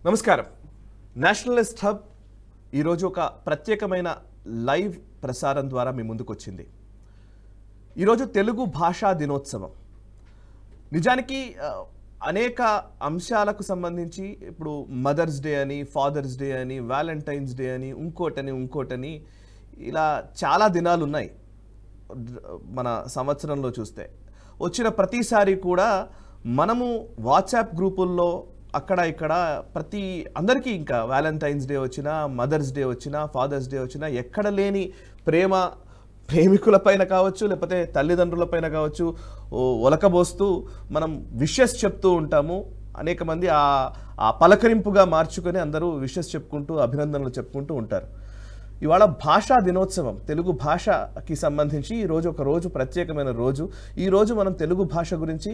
నమస్కారం. Nationalist hub ఈరోజు ఒక ప్రత్యేకమైన లైవ్ ప్రసారం ద్వారా మీ ముందుకు వచ్చింది. ఈరోజు తెలుగు భాషా దినోత్సవం. నిజానికి అనేక అంశాలకు సంబంధించి ఇప్పుడు మదర్స్ డే అని, ఫాదర్స్ డే అని, వ్యాలంటైన్స్ డే అని, ఇంకోటని ఇలా చాలా దినాలు ఉన్నాయి. మన సంవత్సరంలో చూస్తే వచ్చిన ప్రతిసారి కూడా మనము వాట్సాప్ గ్రూపుల్లో అక్కడ ఇక్కడ అందరికీ ఇంకా వ్యాలంటైన్స్ డే వచ్చినా, మదర్స్ డే వచ్చినా, ఫాదర్స్ డే వచ్చినా ఎక్కడ లేని ప్రేమికులపైన కావచ్చు, లేకపోతే తల్లిదండ్రులపైన కావచ్చు ఒలకబోస్తూ మనం విషెస్ చెప్తూ ఉంటాము. అనేక మంది ఆ పలకరింపుగా మార్చుకొని అందరూ విషెస్ చెప్పుకుంటూ, అభినందనలు చెప్పుకుంటూ ఉంటారు. ఇవాళ భాషా దినోత్సవం, తెలుగు భాషకి సంబంధించి ఈరోజు ఒక రోజు, ప్రత్యేకమైన రోజు. ఈరోజు మనం తెలుగు భాష గురించి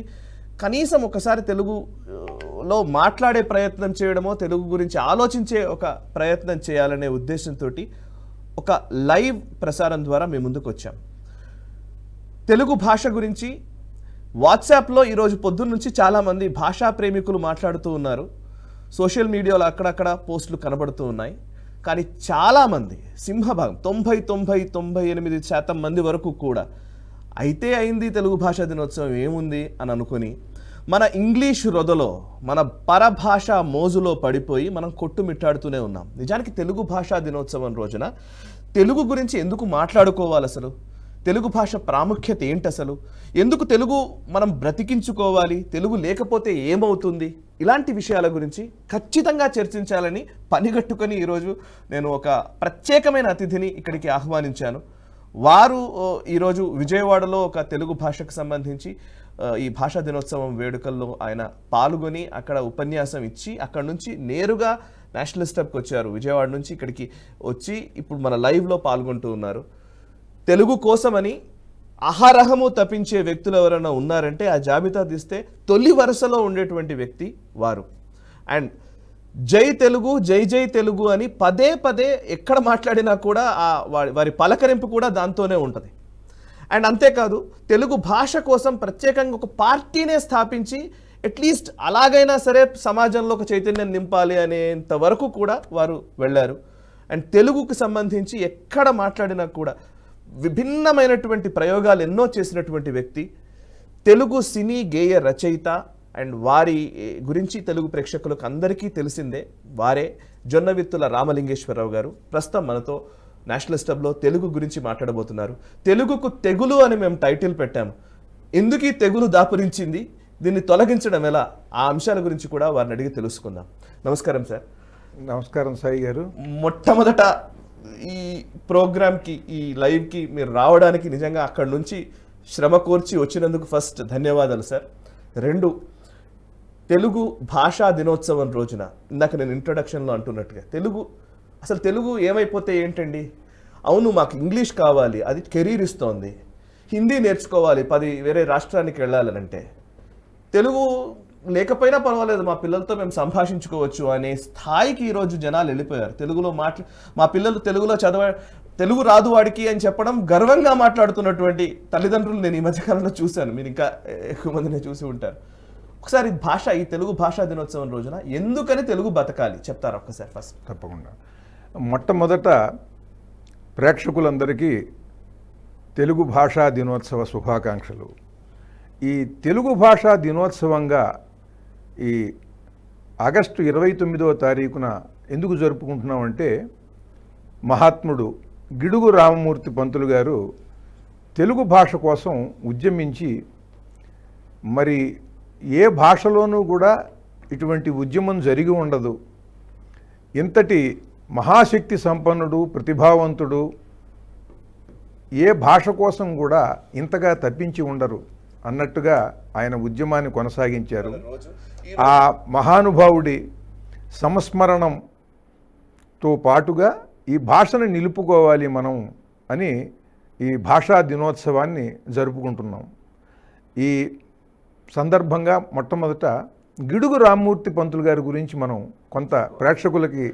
కనీసం ఒకసారి తెలుగులో మాట్లాడే ప్రయత్నం చేయడమో, తెలుగు గురించి ఆలోచించే ఒక ప్రయత్నం చేయాలనే ఉద్దేశంతో ఒక లైవ్ ప్రసారం ద్వారా మేము ముందుకు వచ్చాం. తెలుగు భాష గురించి వాట్సాప్లో ఈరోజు పొద్దున్న నుంచి చాలామంది భాషా ప్రేమికులు మాట్లాడుతూ ఉన్నారు. సోషల్ మీడియాలో అక్కడక్కడ పోస్టులు కనబడుతూ ఉన్నాయి. కానీ చాలామంది, సింహభాగం 90-98% మంది వరకు కూడా అయితే అయింది తెలుగు భాషా దినోత్సవం ఏముంది అని అనుకుని మన ఇంగ్లీష్ రొదలో, మన పరభాష మోజులో పడిపోయి మనం కొట్టుమిట్టాడుతూనే ఉన్నాం. నిజానికి తెలుగు భాషా దినోత్సవం రోజున తెలుగు గురించి ఎందుకు మాట్లాడుకోవాలి? అసలు తెలుగు భాష ప్రాముఖ్యత ఏంటి? అసలు ఎందుకు తెలుగు మనం బ్రతికించుకోవాలి? తెలుగు లేకపోతే ఏమవుతుంది? ఇలాంటి విషయాల గురించి ఖచ్చితంగా చర్చించాలని పనిగట్టుకొని ఈరోజు నేను ఒక ప్రత్యేకమైన అతిథిని ఇక్కడికి ఆహ్వానించాను. వారు ఈరోజు విజయవాడలో ఒక తెలుగు భాషకు సంబంధించి ఈ భాషా దినోత్సవం వేడుకల్లో ఆయన పాల్గొని అక్కడ ఉపన్యాసం ఇచ్చి అక్కడ నుంచి నేరుగా నేషనలిస్ట్ హబ్కి వచ్చారు. విజయవాడ నుంచి ఇక్కడికి వచ్చి ఇప్పుడు మన లైవ్లో పాల్గొంటూ ఉన్నారు. తెలుగు కోసమని అహరహము తప్పించే వ్యక్తులు ఎవరైనా ఉన్నారంటే ఆ జాబితా తీస్తే తొలి వరుసలో ఉండేటువంటి వ్యక్తి వారు. అండ్ జై తెలుగు, జై జై తెలుగు అని పదే పదే ఎక్కడ మాట్లాడినా కూడా వారి పలకరింపు కూడా దాంతోనే ఉంటుంది. అండ్ అంతేకాదు, తెలుగు భాష కోసం ప్రత్యేకంగా ఒక పార్టీనే స్థాపించి అట్లీస్ట్ అలాగైనా సరే సమాజంలో ఒక చైతన్యం నింపాలి అనేంత వరకు కూడా వారు వెళ్ళారు. అండ్ తెలుగుకు సంబంధించి ఎక్కడ మాట్లాడినా కూడా విభిన్నమైనటువంటి ప్రయోగాలు ఎన్నో చేసినటువంటి వ్యక్తి, తెలుగు సినీ గేయ రచయిత. అండ్ వారి గురించి తెలుగు ప్రేక్షకులకు అందరికీ తెలిసిందే. వారే జొన్నవిత్తుల రామలింగేశ్వరరావు గారు ప్రస్తుతం మనతో నేషనలిస్ట్ హబ్లో తెలుగు గురించి మాట్లాడబోతున్నారు. తెలుగుకు తెగులు అని మేము టైటిల్ పెట్టాము. ఎందుకు ఈ తెగులు దాపురించింది, దీన్ని తొలగించడం ఎలా, ఆ అంశాల గురించి కూడా వారిని అడిగి తెలుసుకుందాం. నమస్కారం సార్. నమస్కారం సాయి గారు. మొట్టమొదట ఈ ప్రోగ్రామ్కి, ఈ లైవ్కి మీరు రావడానికి నిజంగా అక్కడి నుంచి శ్రమ కోర్చి వచ్చినందుకు ఫస్ట్ ధన్యవాదాలు సార్. రెండు, తెలుగు భాషా దినోత్సవం రోజున ఇందాక నేను ఇంట్రొడక్షన్లో అంటున్నట్టుగా తెలుగు ఏమైపోతే ఏంటండి? అవును, మాకు ఇంగ్లీష్ కావాలి, అది కెరీర్ ఇస్తోంది. హిందీ నేర్చుకోవాలి, 10 వేరే రాష్ట్రానికి వెళ్ళాలనంటే తెలుగు లేకపోయినా పర్వాలేదు, మా పిల్లలతో మేము సంభాషించుకోవచ్చు అనే స్థాయికి ఈరోజు జనాలు వెళ్ళిపోయారు. తెలుగులో మా పిల్లలు తెలుగులో తెలుగు రాదు వాడికి అని చెప్పడం గర్వంగా మాట్లాడుతున్నటువంటి తల్లిదండ్రులు నేను ఈ మధ్యకాలంలో చూశాను. మీరు ఇంకా ఎక్కువ మందిని చూసి ఉంటారు. ఒకసారి ఈ తెలుగు భాషా దినోత్సవం రోజున ఎందుకని తెలుగు బతకాలి చెప్తారా ఒక్కసారి ఫస్ట్? తప్పకుండా. మొట్టమొదట ప్రేక్షకులందరికీ తెలుగు భాషా దినోత్సవ శుభాకాంక్షలు. ఈ తెలుగు భాషా దినోత్సవంగా ఈ ఆగస్టు 29వ తారీఖున ఎందుకు జరుపుకుంటున్నామంటే, మహాత్ముడు గిడుగు రామమూర్తి పంతులు గారు తెలుగు భాష కోసం ఉద్యమించి, మరి ఏ భాషలోనూ కూడా ఇటువంటి ఉద్యమం జరిగి ఉండదు, ఇంతటి మహాశక్తి సంపన్నుడు, ప్రతిభావంతుడు ఏ భాష కోసం కూడా ఇంతగా తప్పించి ఉండరు అన్నట్టుగా ఆయన ఉద్యమాన్ని కొనసాగించారు. ఆ మహానుభావుడి సంస్మరణంతో పాటుగా ఈ భాషను నిలుపుకోవాలి మనం అని ఈ భాషా దినోత్సవాన్ని జరుపుకుంటున్నాం. ఈ సందర్భంగా మొట్టమొదట గిడుగు రామమూర్తి పంతులు గారి గురించి మనం కొంత ప్రేక్షకులకి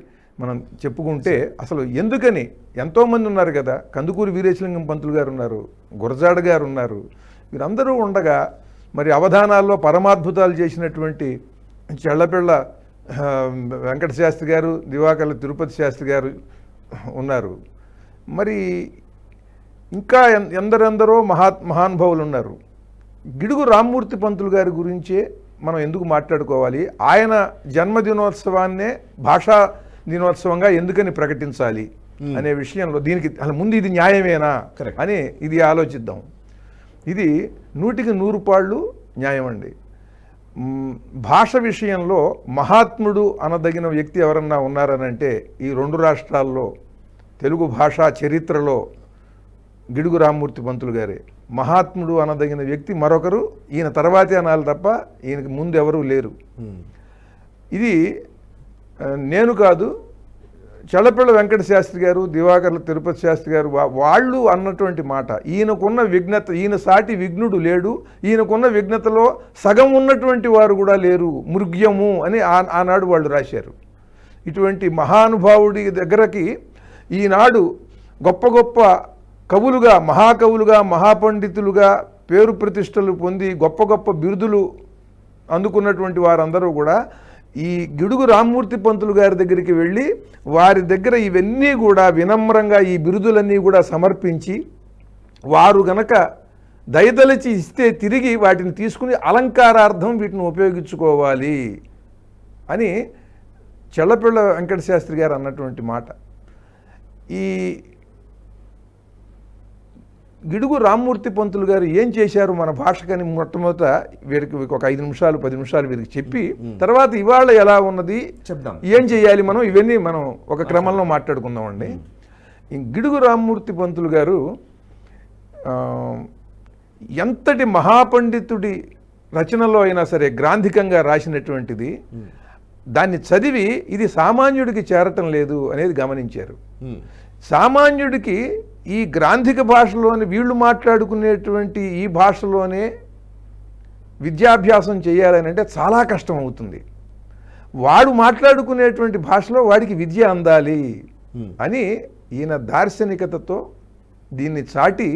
మనం చెప్పుకుంటే, అసలు ఎందుకని ఎంతోమంది ఉన్నారు కదా, కందుకూరి వీరేశలింగం పంతులు గారు ఉన్నారు, గురజాడ గారు ఉన్నారు, వీరందరూ ఉండగా మరి అవధానాల్లో పరమాద్భుతాలు చేసినటువంటి చెళ్లపిళ్ళ వెంకట శాస్త్రి గారు, దివాకర్ల తిరుపతి శాస్త్రి గారు ఉన్నారు. మరి ఇంకా ఎందరెందరో మహానుభావులు ఉన్నారు. గిడుగు రామ్మూర్తి పంతులు గారి గురించే మనం ఎందుకు మాట్లాడుకోవాలి, ఆయన జన్మదినోత్సవాన్నే భాషా దినోత్సవంగా ఎందుకని ప్రకటించాలి అనే విషయంలో దీనికి ముందు ఇది న్యాయమేనా అని ఇది ఆలోచిద్దాం. ఇది 100కి 100 పాళ్ళు న్యాయం అండి. భాష విషయంలో మహాత్ముడు అనదగిన వ్యక్తి ఎవరన్నా ఉన్నారనంటే ఈ 2 రాష్ట్రాల్లో తెలుగు భాషా చరిత్రలో గిడుగు రామ్మూర్తి పంతులు గారే. మహాత్ముడు అనదగిన వ్యక్తి మరొకరు ఈయన తర్వాతే అనాలి తప్ప ఈయనకి ముందు ఎవరూ లేరు. ఇది నేను కాదు, చల్లపిళ్ళ వెంకట శాస్త్రి గారు, దివాకర్ల తిరుపతి శాస్త్రి గారు వాళ్ళు అన్నటువంటి మాట. ఈయనకున్న విఘ్నత, ఈయన సాటి విఘ్నుడు లేడు, ఈయనకున్న విఘ్నతలో సగం ఉన్నటువంటి వారు కూడా లేరు, మృగ్యము అని ఆనాడు వాళ్ళు రాశారు. ఇటువంటి మహానుభావుడి దగ్గరకి ఈనాడు గొప్ప గొప్ప కవులుగా, మహాకవులుగా, మహాపండితులుగా పేరు ప్రతిష్టలు పొంది గొప్ప గొప్ప బిరుదులు అందుకున్నటువంటి వారందరూ కూడా ఈ గిడుగు రామ్మూర్తి పంతులు గారి దగ్గరికి వెళ్ళి వారి దగ్గర ఇవన్నీ కూడా వినమ్రంగా ఈ బిరుదులన్నీ కూడా సమర్పించి వారు గనక దయదలిచి ఇస్తే తిరిగి వాటిని తీసుకుని అలంకారార్థం వీటిని ఉపయోగించుకోవాలి అని చల్లపిళ్ళ వెంకట శాస్త్రి గారు అన్నటువంటి మాట. ఈ గిడుగు రామ్మూర్తి పంతులు గారు ఏం చేశారు మన భాషకని మొట్టమొదట వీరికి ఒక 5 నిమిషాలు 10 నిమిషాలు వీరికి చెప్పి తర్వాత ఇవాళ ఎలా ఉన్నది చెప్దాం, ఏం చేయాలి మనం, ఇవన్నీ మనం ఒక క్రమంలో మాట్లాడుకుందామండి. ఈ గిడుగు రామ్మూర్తి పంతులు గారు ఎంతటి మహాపండితుడి రచనలో అయినా సరే గ్రాంధికంగా రాసినటువంటిది దాన్ని చదివి ఇది సామాన్యుడికి చేరటం లేదు అనేది గమనించారు. సామాన్యుడికి ఈ గ్రాంధిక భాషలోని వీళ్ళు మాట్లాడుకునేటువంటి ఈ భాషలోనే విద్యాభ్యాసం చేయాలని అంటే చాలా కష్టం అవుతుంది. వాడు మాట్లాడుకునేటువంటి భాషలో వాడికి విద్య అందాలి అని ఈయన దార్శనికతతో దీన్ని చాటి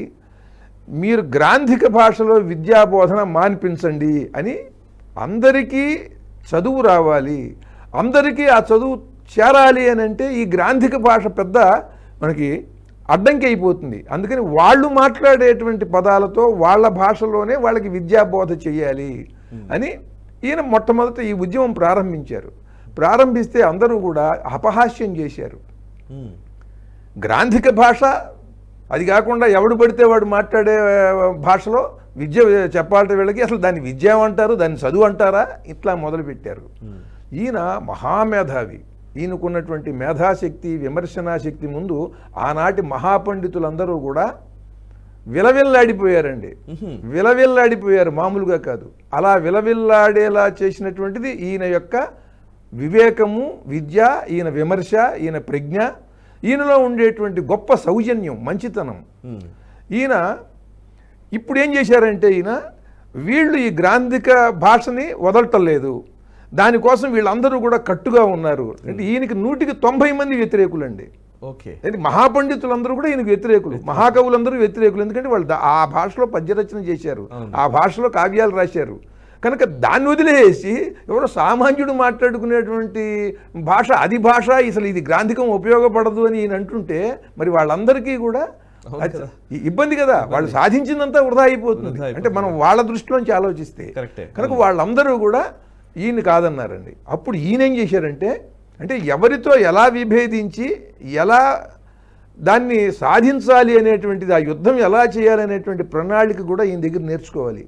మీరు గ్రాంధిక భాషలో విద్యాబోధన మాన్పించండి అని, అందరికీ చదువు రావాలి, అందరికీ ఆ చదువు చేరాలి అని అంటే ఈ గ్రాంధిక భాష పెద్ద మనకి అడ్డంకి అయిపోతుంది. అందుకని వాళ్ళు మాట్లాడేటువంటి పదాలతో వాళ్ళ భాషలోనే వాళ్ళకి విద్యాబోధ చేయాలి అని ఈయన మొట్టమొదట ఈ ఉద్యమం ప్రారంభించారు. ప్రారంభిస్తే అందరూ కూడా అపహాస్యం చేశారు. గ్రాంధిక భాష అది కాకుండా ఎవడు పడితే వాడు మాట్లాడే భాషలో విద్య చెప్పాలంటే వీళ్ళకి అసలు దాన్ని విద్య అంటారు, దాన్ని చదువు అంటారా, ఇట్లా మొదలుపెట్టారు. ఈయన మహామేధావి. ఈయనకున్నటువంటి మేధాశక్తి, విమర్శనాశక్తి ముందు ఆనాటి మహాపండితులందరూ కూడా విలవిల్లాడిపోయారండి. విలవిల్లాడిపోయారు, మామూలుగా కాదు. అలా విలవిల్లాడేలా చేసినటువంటిది ఈయన యొక్క వివేకము, విద్య, ఈయన విమర్శ, ఈయన ప్రజ్ఞ, ఈయనలో ఉండేటువంటి గొప్ప సౌజన్యం, మంచితనం. ఈయన ఇప్పుడు ఏం చేశారంటే వీళ్ళు ఈ గ్రాంధిక భాషని వదలటం లేదు, దానికోసం వీళ్ళందరూ కూడా కట్టుగా ఉన్నారు. అంటే ఈయనకి 100కి 90 మంది వ్యతిరేకులండి. ఓకే, మహాపండితులందరూ కూడా ఈయనకు వ్యతిరేకులు, మహాకవులందరూ వ్యతిరేకులు. ఎందుకంటే వాళ్ళు ఆ భాషలో పద్యరచన చేశారు, ఆ భాషలో కావ్యాలు రాశారు. కనుక దాన్ని వదిలేసి ఎవరో సామాన్యుడు మాట్లాడుకునేటువంటి భాష, అది భాష, అసలు ఇది గ్రాంధికం ఉపయోగపడదు అని ఈయన అంటుంటే మరి వాళ్ళందరికీ కూడా ఇబ్బంది కదా, వాళ్ళు సాధించిందంతా వృధా అయిపోతుంది. అంటే మనం వాళ్ళ దృష్టిలోంచి ఆలోచిస్తే కనుక వాళ్ళందరూ కూడా ఈయన కాదన్నారండి. అప్పుడు ఈయన ఏం చేశారంటే అంటే ఎవరితో ఎలా విభేదించి ఎలా దాన్ని సాధించాలి అనేటువంటిది, ఆ యుద్ధం ఎలా చేయాలి అనేటువంటి ప్రణాళిక కూడా ఈయన దగ్గర నేర్చుకోవాలి.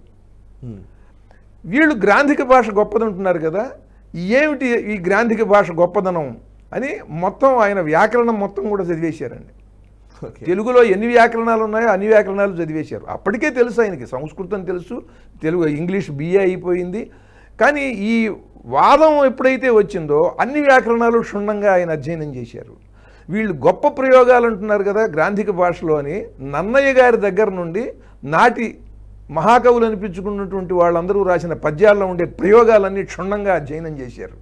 వీళ్ళు గ్రాంధిక భాష గొప్పదంటున్నారు కదా, ఏమిటి ఈ గ్రాంధిక భాష గొప్పదనం అని మొత్తం ఆయన వ్యాకరణం మొత్తం కూడా చదివేశారండి. తెలుగులో ఎన్ని వ్యాకరణాలు ఉన్నాయో అన్ని వ్యాకరణాలు చదివేశారు. అప్పటికే తెలుసు ఆయనకి, సంస్కృతం తెలుసు, తెలుగు ఇంగ్లీష్ BA అయిపోయింది. కానీ ఈ వాదం ఎప్పుడైతే వచ్చిందో అన్ని వ్యాకరణాలు క్షుణ్ణంగా ఆయన అధ్యయనం చేశారు. వీళ్ళు గొప్ప ప్రయోగాలు అంటున్నారు కదా గ్రాంధిక భాషలో అని, నన్నయ్య గారి దగ్గర నుండి నాటి మహాకవులు అనిపించుకున్నటువంటి వాళ్ళందరూ రాసిన పద్యాల్లో ఉండే ప్రయోగాలన్నీ క్షుణ్ణంగా అధ్యయనం చేశారు.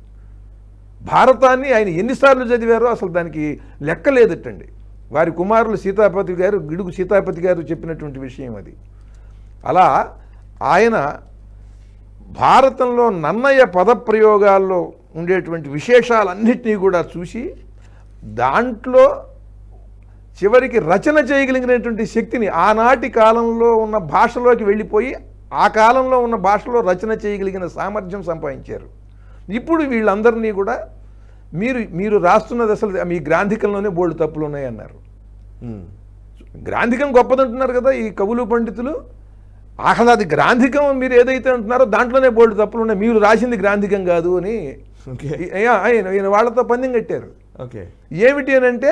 భారతాన్ని ఆయన ఎన్నిసార్లు చదివారో అసలు దానికి లెక్క లేదటండి. వారి కుమారులు సీతాపతి గారు, గిడుగు సీతాపతి గారు చెప్పినటువంటి విషయం అది. అలా ఆయన భారతంలో నన్నయ్య పదప్రయోగాల్లో ఉండేటువంటి విశేషాలన్నింటినీ కూడా చూసి దాంట్లో చివరికి రచన చేయగలిగినటువంటి శక్తిని ఆనాటి కాలంలో ఉన్న భాషలోకి వెళ్ళిపోయి ఆ కాలంలో ఉన్న భాషలో రచన చేయగలిగిన సామర్థ్యం సంపాదించారు. ఇప్పుడు వీళ్ళందరినీ కూడా మీరు రాస్తున్నది అసలు మీ గ్రాంధికంలోనే బోల్డ్ తప్పులు ఉన్నాయన్నారు. గ్రాంధికం గొప్పదంటున్నారు కదా ఈ కవులు పండితులు. అసలు అది గ్రాంధికం మీరు ఏదైతే అంటున్నారో దాంట్లోనే బోల్డ్ తప్పులు ఉన్నాయి, మీరు రాసింది గ్రాంధికం కాదు అని ఆయన వాళ్ళతో పందెం కట్టారు. ఏమిటి అని అంటే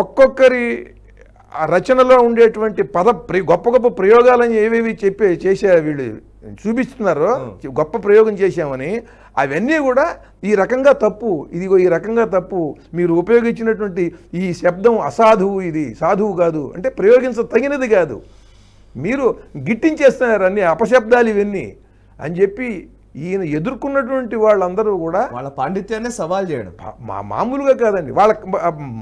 ఒక్కొక్కరి రచనలో ఉండేటువంటి గొప్ప గొప్ప ప్రయోగాలని ఏవేవి చేసే వీళ్ళు చూపిస్తున్నారో గొప్ప ప్రయోగం చేశామని అవన్నీ కూడా ఈ రకంగా తప్పు, ఇదిగో ఈ రకంగా తప్పు, మీరు ఉపయోగించినటువంటి ఈ శబ్దం అసాధువు, ఇది సాధువు కాదు అంటే ప్రయోగించదగినది కాదు, మీరు గిట్టించేస్తున్నారు అన్ని అపశబ్దాలు ఇవన్నీ అని చెప్పి ఈయన ఎదుర్కొన్నటువంటి వాళ్ళందరూ కూడా వాళ్ళ పాండిత్యాన్ని సవాల్ చేయడం మామూలుగా కాదండి.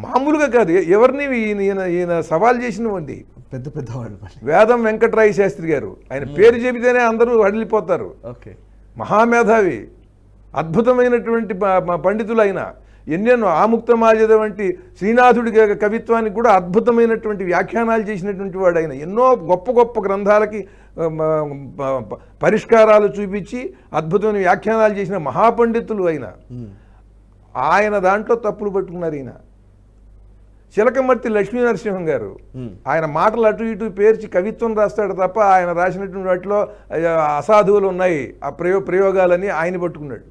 మామూలుగా కాదు, ఎవరిని ఈయన సవాల్ చేసినవండి పెద్ద పెద్ద వాళ్ళు. వేదం వెంకటరాయ శాస్త్రి గారు, ఆయన పేరు చెబితేనే అందరూ అడిలిపోతారు. మహామేధావి, అద్భుతమైనటువంటి పండితులు. ఆయన ఎన్నెన్నో ఆముక్తమాల్యద వంటి శ్రీనాథుడి కవిత్వానికి కూడా అద్భుతమైనటువంటి వ్యాఖ్యానాలు చేసినటువంటి వాడు ఆయన. ఎన్నో గొప్ప గొప్ప గ్రంథాలకి పరిష్కారాలు చూపించి అద్భుతమైన వ్యాఖ్యానాలు చేసిన మహాపండితులు అయిన ఆయన దాంట్లో తప్పులు పట్టుకున్నారు. ఈయన చిలకమర్తి లక్ష్మీనరసింహం గారు, ఆయన మాటలు అటు ఇటు పేర్చి కవిత్వం రాస్తాడు తప్ప ఆయన రాసినటువంటి వాటిలో అసాధువులు ఉన్నాయి ఆ ప్రయోగాలని ఆయన పట్టుకున్నాడు.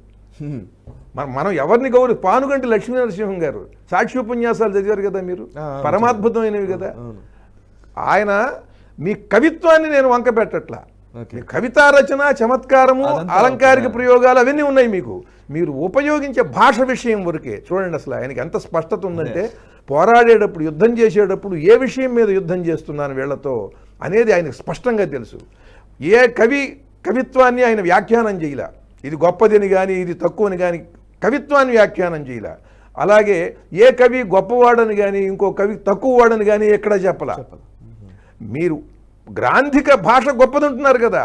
మనం ఎవరిని పానుగంటి లక్ష్మీనరసింహం గారు సాక్షి ఉపన్యాసాలు చదివారు కదా మీరు, పరమాద్భుతమైనవి కదా. ఆయన మీ కవిత్వాన్ని నేను వంక పెట్టట్లా, కవితా రచన, చమత్కారము, అలంకారిక ప్రయోగాలు అవన్నీ ఉన్నాయి మీకు. మీరు ఉపయోగించే భాష విషయం వరకే చూడండి. అసలు ఆయనకి ఎంత స్పష్టత ఉందంటే పోరాడేటప్పుడు, యుద్ధం చేసేటప్పుడు ఏ విషయం మీద యుద్ధం చేస్తున్నాను వీళ్లతో అనేది ఆయనకు స్పష్టంగా తెలుసు. ఏ కవిత్వాన్ని ఆయన వ్యాఖ్యానం చేయలే, ఇది గొప్పదని కానీ ఇది తక్కువని కానీ కవిత్వాన్ని వ్యాఖ్యానం చేయలే. అలాగే ఏ కవి గొప్పవాడని కానీ ఇంకో కవి తక్కువవాడని కానీ ఎక్కడా చెప్పలా. మీరు గ్రాంధిక భాష గొప్పదంటున్నారు కదా,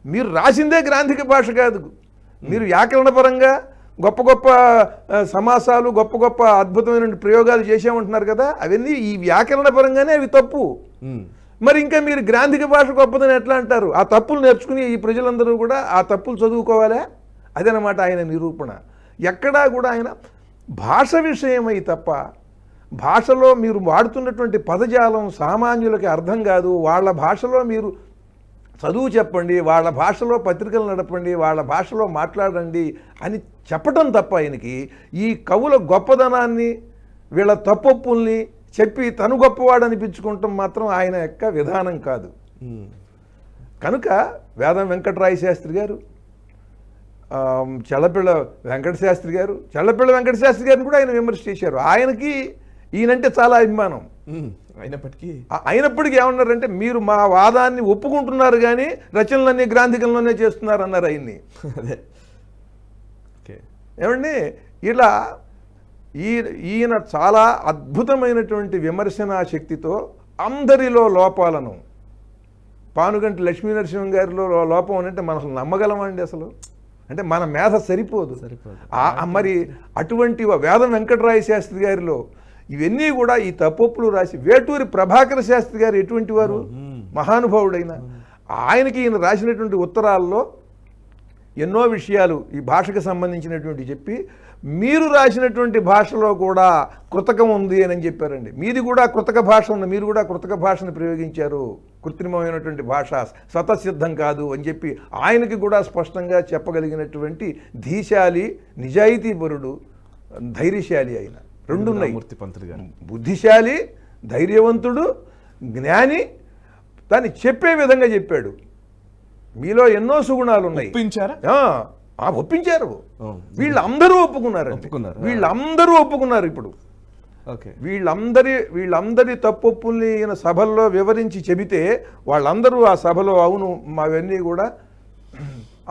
మీరు రాసిందే గ్రాంధిక భాష కాదు. మీరు వ్యాకరణపరంగా గొప్ప గొప్ప సమాసాలు, గొప్ప గొప్ప అద్భుతమైన ప్రయోగాలు చేసామంటున్నారు కదా, అవన్నీ ఈ వ్యాకరణ పరంగానే అవి తప్పు. మరి ఇంకా మీరు గ్రాంధిక భాష గొప్పదని ఎట్లా అంటారు? ఆ తప్పులు నేర్చుకుని ఈ ప్రజలందరూ కూడా ఆ తప్పులు చదువుకోవాలా? అదనమాట ఆయన నిరూపణ. ఎక్కడా కూడా ఆయన భాష విషయమై తప్ప భాషలో మీరు వాడుతున్నటువంటి పదజాలం సామాన్యులకి అర్థం కాదు. వాళ్ళ భాషలో మీరు చదువు చెప్పండి, వాళ్ళ భాషలో పత్రికలు నడపండి, వాళ్ళ భాషలో మాట్లాడండి అని చెప్పటం తప్ప ఆయనకి ఈ కవుల గొప్పదనాన్ని, వీళ్ళ తప్పొప్పుల్ని చెప్పి తను గొప్పవాడు అనిపించుకుంటాం మాత్రం ఆయన యొక్క విధానం కాదు. కనుక వేదం వెంకటరాయ శాస్త్రి గారు, చల్లపిళ్ళ వెంకట శాస్త్రి గారు, చల్లపిళ్ళ వెంకట శాస్త్రి గారిని కూడా ఆయన విమర్శ చేశారు. ఆయనకి ఈయనంటే చాలా అభిమానం. అయినప్పటికీ ఏమన్నారంటే మీరు మా వాదాన్ని ఒప్పుకుంటున్నారు కానీ రచనలన్నీ గ్రాంధికంలోనే చేస్తున్నారు అన్నారు ఆయన్ని. ఏమండి, ఇలా ఈయన చాలా అద్భుతమైనటువంటి విమర్శనా శక్తితో అందరిలో లోపాలను, పానుగంటి లక్ష్మీనరసింహం గారిలో లోపం అంటే మనం నమ్మగలమండి? అసలు అంటే మన మేధ సరిపోదు. మరి అటువంటి వేదం వెంకటరాయ శాస్త్రి గారిలో ఇవన్నీ కూడా ఈ తప్పొప్పులు రాసి, వేటూరి ప్రభాకర శాస్త్రి గారు ఎటువంటి వారు, మహానుభావుడైన ఆయనకి ఈయన రాసినటువంటి ఉత్తరాల్లో ఎన్నో విషయాలు ఈ భాషకు సంబంధించినటువంటి చెప్పి, మీరు రాసినటువంటి భాషలో కూడా కృతకం ఉంది అని చెప్పారండి. మీది కూడా కృతక భాష ఉంది, మీరు కూడా కృతక భాషను ప్రయోగించారు, కృత్రిమమైనటువంటి భాష స్వతసిద్ధం కాదు అని చెప్పి ఆయనకి కూడా స్పష్టంగా చెప్పగలిగినటువంటి ధీశాలి, నిజాయితీపరుడు, ధైర్యశాలి ఆయన. రెండున్నాయి. బుద్ధిశాలి, ధైర్యవంతుడు, జ్ఞాని, దాన్ని చెప్పే విధంగా చెప్పాడు. మీలో ఎన్నో సుగుణాలు ఉన్నాయి. ఒప్పించారు. వీళ్ళందరూ ఒప్పుకున్నారండి. వీళ్ళందరూ ఒప్పుకున్నారు. ఇప్పుడు వీళ్ళందరి తప్పొప్పుల్ని ఈయన సభల్లో వివరించి చెబితే వాళ్ళందరూ ఆ సభలో అవును మావన్నీ కూడా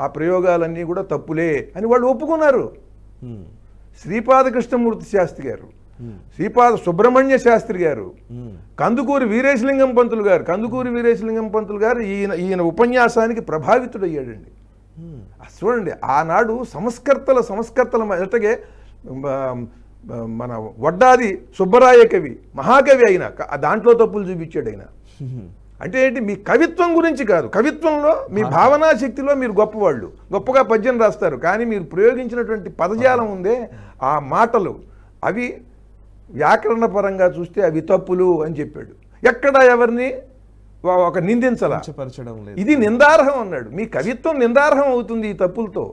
ఆ ప్రయోగాలన్నీ కూడా తప్పులే అని వాళ్ళు ఒప్పుకున్నారు. శ్రీపాద కృష్ణమూర్తి శాస్త్రి గారు, శ్రీపాద సుబ్రహ్మణ్య శాస్త్రి గారు, కందుకూరి వీరేశలింగం పంతులు గారు ఈయన ఉపన్యాసానికి ప్రభావితుడయ్యాడండి. చూడండి, ఆనాడు సంస్కర్తల అట్లాగే మన వడ్డాది సుబ్బరాయ కవి మహాకవి అయినా దాంట్లో తప్పులు చూపించాడు ఆయన. అంటే ఏంటి, మీ కవిత్వం గురించి కాదు, కవిత్వంలో మీ భావనా శక్తిలో మీరు గొప్పవాళ్ళు, గొప్పగా పద్యం రాస్తారు, కానీ మీరు ప్రయోగించినటువంటి పదజాలం ఉందే, ఆ మాటలు అవి వ్యాకరణ పరంగా చూస్తే అవి తప్పులు అని చెప్పాడు. ఎక్కడ ఎవరిని ఒక నిందించలా, ఇది నిందార్హం అన్నాడు. మీ కవిత్వం నిందార్హం అవుతుంది ఈ తప్పులతో.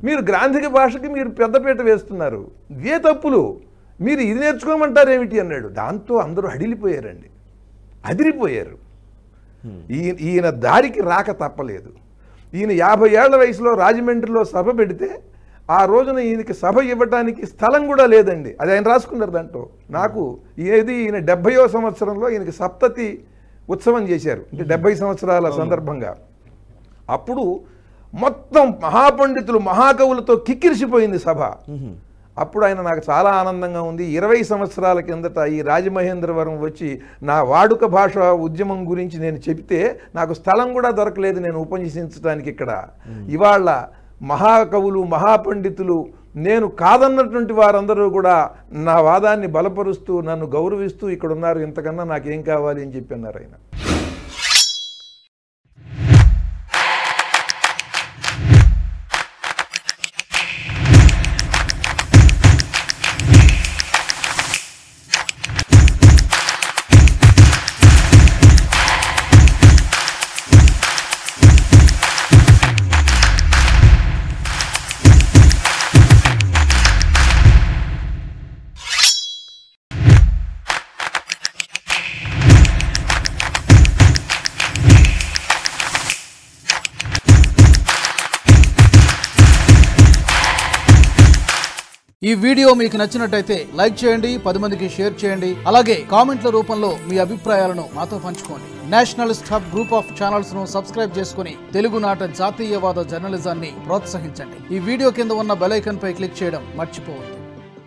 మీరు గ్రాంధిక భాషకి మీరు పెద్దపీట వేస్తున్నారు, ఇవే తప్పులు, మీరు ఇది నేర్చుకోమంటారు ఏమిటి అన్నాడు. దాంతో అందరూ అడిలిపోయారండి, అదిరిపోయారు. ఈయన దారికి రాక తప్పలేదు. ఈయన 50 ఏళ్ల వయసులో రాజమండ్రిలో సభ పెడితే ఆ రోజున ఈయనకి సభ ఇవ్వడానికి స్థలం కూడా లేదండి. అది ఆయన రాసుకున్నారు దాంట్లో. నాకు ఈయన 70వ సంవత్సరంలో ఈయనకి సప్తతి ఉత్సవం చేశారు, అంటే 70 సంవత్సరాల సందర్భంగా. అప్పుడు మొత్తం మహాపండితులు మహాకవులతో కిక్కిరిసిపోయింది సభ. అప్పుడు ఆయన నాకు చాలా ఆనందంగా ఉంది. 20 సంవత్సరాల కిందట ఈ రాజమహేంద్రవరం వచ్చి నా వాడుక భాష ఉద్యమం గురించి నేను చెబితే నాకు స్థలం కూడా దొరకలేదు నేను ఉపన్యసించడానికి ఇక్కడ. ఇవాళ మహాకవులు మహాపండితులు నేను కాదన్నటువంటి వారందరూ కూడా నా వాదాన్ని బలపరుస్తూ నన్ను గౌరవిస్తూ ఇక్కడ ఉన్నారు, ఇంతకన్నా నాకేం కావాలి అని చెప్పి అన్నారు ఆయన. ఈ వీడియో మీకు నచ్చినట్టయితే లైక్ చేయండి, 10 మందికి షేర్ చేయండి. అలాగే కామెంట్ల రూపంలో మీ అభిప్రాయాలను మాతో పంచుకోండి. Nationalist hub group of channels ను సబ్స్క్రైబ్ చేసుకుని తెలుగునాట జాతీయవాద జర్నలిజాన్ని ప్రోత్సహించండి. ఈ వీడియో కింద ఉన్న బెల్ ఐకాన్ పై క్లిక్ చేయడం మర్చిపోవద్దు.